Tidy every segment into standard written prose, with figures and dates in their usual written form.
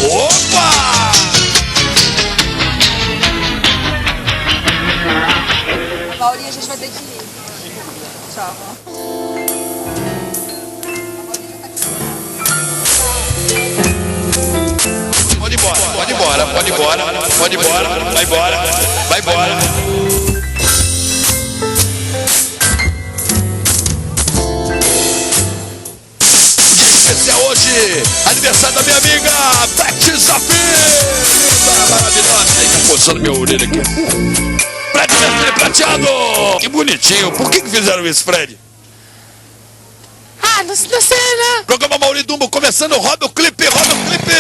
Opa! Paulinha, a gente vai ter que ir. Tchau. Pode ir embora, pode ir embora, pode ir embora, pode ir embora, vai embora, vai embora. Especial hoje, aniversário da minha amiga Beth Zafir, maravilhosa, tá coçando minha orelha aqui. Fred Mercury prateado, que bonitinho, por que fizeram isso, Fred? Ah, não sei, né? Programa Mauri Dumbo começando, roda o clipe, roda o clipe.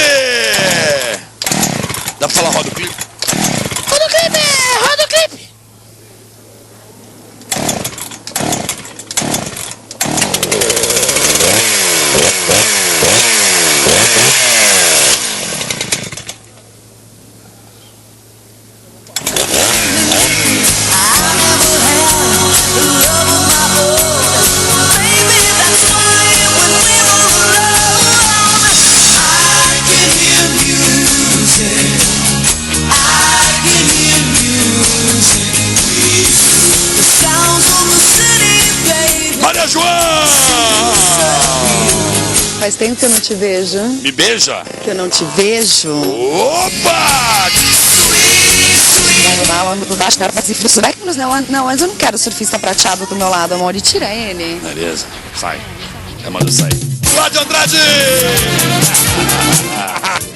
Dá pra falar roda o clipe? Roda o clipe, roda o clipe. Maria João! Faz tempo que eu não te vejo. Me beija? Que eu não te vejo. Opa! Não, mas eu não quero surfista prateado do meu lado, amor. E tira ele. Beleza, sai. Já manda sair. Cláudio Andrade!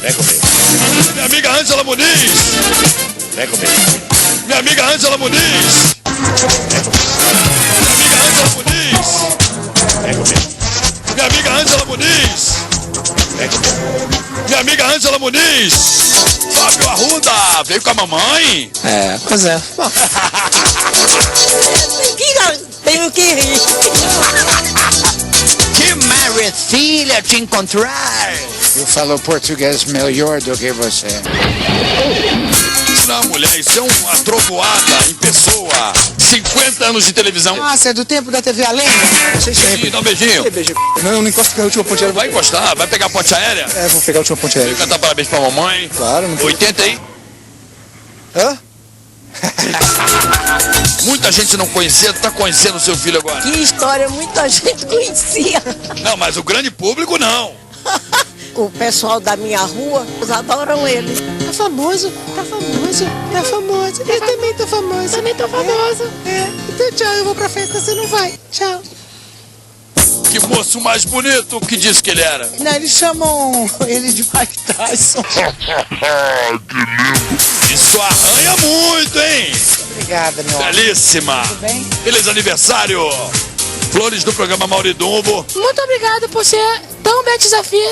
Vem comigo. Minha amiga Ângela Muniz! Vem comigo. Minha amiga Ângela Muniz! Vem comigo. Minha amiga Ângela Muniz! Vem comigo. Minha amiga Ângela Muniz! Vem comigo. Minha amiga Ângela Muniz! Fábio Arruda! Veio com a mamãe? É, pois é. Bom. Tenho que rir. Que maravilha te encontrar! Eu falo português melhor do que você. Não, mulher, isso é uma trovoada em pessoa. 50 anos de televisão. Nossa, é do tempo da TV Além? Achei sempre. Dá um beijinho. Beijo. Não encosta com a última ponte aérea. Vai encostar, vai pegar a ponte aérea? É, vou pegar a última ponte aérea. Vem cantar parabéns pra mamãe. Claro, não 80 aí. Hã? Muita gente não conhecia, tá conhecendo o seu filho agora. Que história, muita gente conhecia. Não, mas o grande público não. O pessoal da minha rua, eles adoram ele. Tá famoso, tá famoso, tá famoso. Eu também tô famoso. Também tô famoso. É. Então tchau, eu vou pra festa, você não vai. Tchau. Que moço mais bonito, que disse que ele era? Não, eles chamam ele de Mike Tyson. Isso arranha muito, hein? Obrigada, meu amor. Belíssima. Tudo bem? Feliz aniversário. Flores do programa Mauri Dumbo. Muito obrigado por ser tão bem desafio.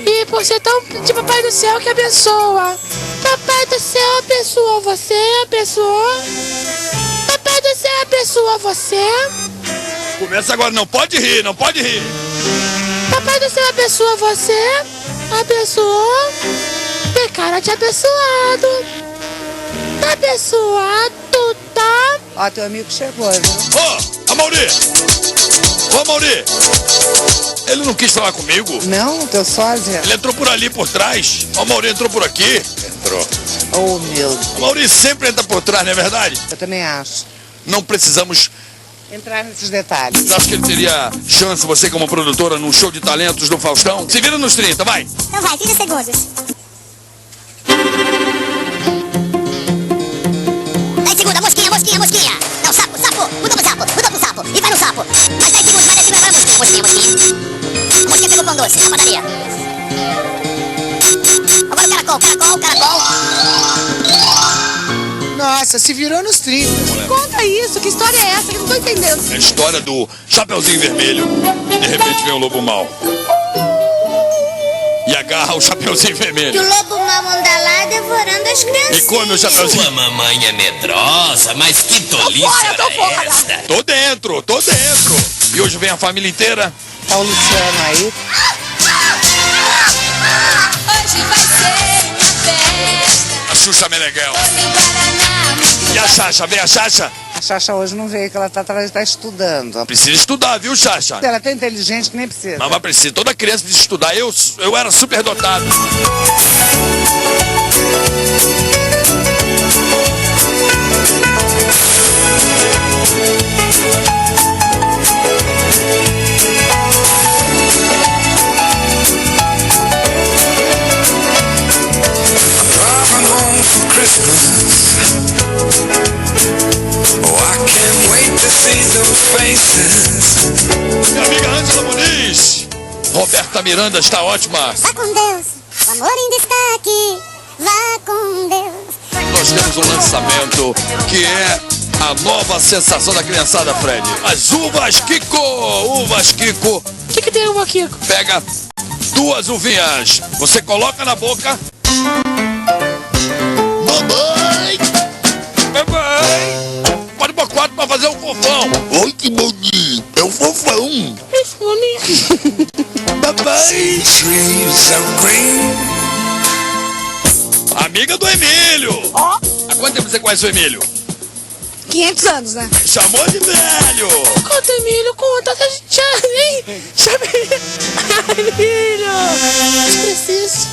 E por ser tão de Papai do Céu que abençoa. Papai do Céu abençoa você, abençoa. Papai do Céu abençoa você. Começa agora, não pode rir, não pode rir. Papai do Céu abençoa você, abençoa. Tem cara de abençoado. Tá abençoado, tá? Ó, teu amigo chegou, viu? Ô, Mauri! Ô, Mauri! Ele não quis falar comigo? Não, teu sósia? Ele entrou por ali, por trás. Ó, o Mauri entrou por aqui. Entrou. Oh, meu Deus. O Mauri sempre entra por trás, não é verdade? Eu também acho. Não precisamos... Entrar nesses detalhes. Você acha que ele teria chance, você como produtora, num show de talentos do Faustão? Se vira nos 30, vai! Então vai, 30 segundos. 10 segundos, mosquinha, mosquinha, mosquinha. Não, sapo, sapo, mudou pro sapo, mudou pro sapo. E vai no sapo. Mais 10 segundos, mais 10 segundos, vai mosquinha, mosquinha, mosquinha. A mosquinha pegou pão doce, na padaria. Agora o caracol, caracol, caracol. Nossa, se virou nos 30. Conta isso, que história é essa? Que eu não tô entendendo. É a história do Chapeuzinho Vermelho. E de repente vem o Lobo Mau. E agarra o Chapeuzinho Que Vermelho. o lobo mau anda lá devorando as crianças. E come o Chapeuzinho. Sua mamãe é medrosa, mas que tolice era esta? Tô dentro, tô dentro. E hoje vem a família inteira. Tá o Luciano aí. Hoje vai ser uma festa. A Xuxa Meneghel. Tem Guaraná, E a Xaxa, vem a Xaxa. A Xaxa hoje não veio, que ela tá estudando. Precisa estudar, viu, Xaxa? Ela é tão inteligente que nem precisa. Mas precisa, toda criança precisa estudar. Eu era super dotado. Minha amiga Ângela Muniz. Roberta Miranda está ótima. Vá com Deus, o amor ainda está aqui. Vá com Deus. Nós temos um lançamento que é a nova sensação da criançada, Fred. As uvas Kiko. Uvas Kiko. O que tem uma Kiko? Pega 2 uvinhas. Você coloca na boca. Mamãe. Mamãe. Pode pôr 4 para fazer um fofão. Oi, que bonito. É um fofão. Papai. Amiga do Emílio. Ó, Há quanto tempo você conhece o Emílio? 500 anos, né? Chamou de velho. Conta, Emílio, conta. A gente já nem... Emílio. Eu te preciso.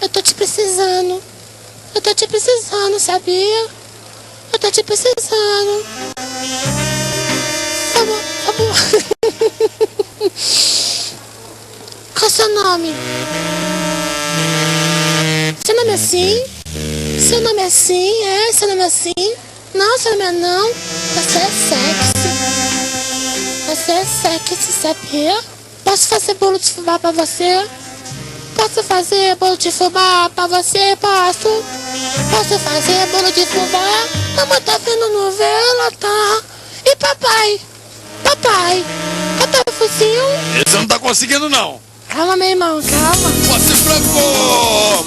Eu tô te precisando. Eu tô te precisando, sabia? Eu tô te precisando. Amor. Qual é o seu nome? Seu nome é assim? Seu nome é assim? É? Seu nome é assim? Não, seu nome é não. Você é sexy. Você é sexy, sabia? Posso fazer bolo de fubá pra você? Posso fazer bolo de fubá pra você? Posso? Posso fazer bolo de fubá? Mamãe tá vendo novela, tá? E papai? Papai? Cadê o focinho? Esse não tá conseguindo, não. Calma, meu irmão, calma. Você francou.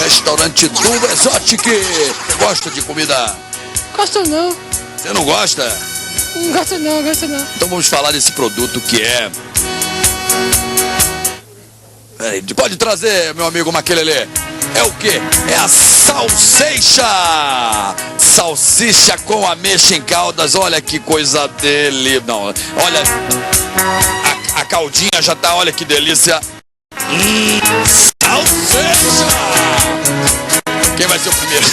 Restaurante do Exotic. Gosta de comida? Gosto não. Você não gosta? Gosto não. Então vamos falar desse produto que é... Peraí, pode trazer, meu amigo Maquelele. É o quê? É a salsicha. Salsicha com ameixa em caldas. Olha que coisa dele. Não, olha. A caldinha já tá, olha que delícia. Salsicha. Quem vai ser o primeiro?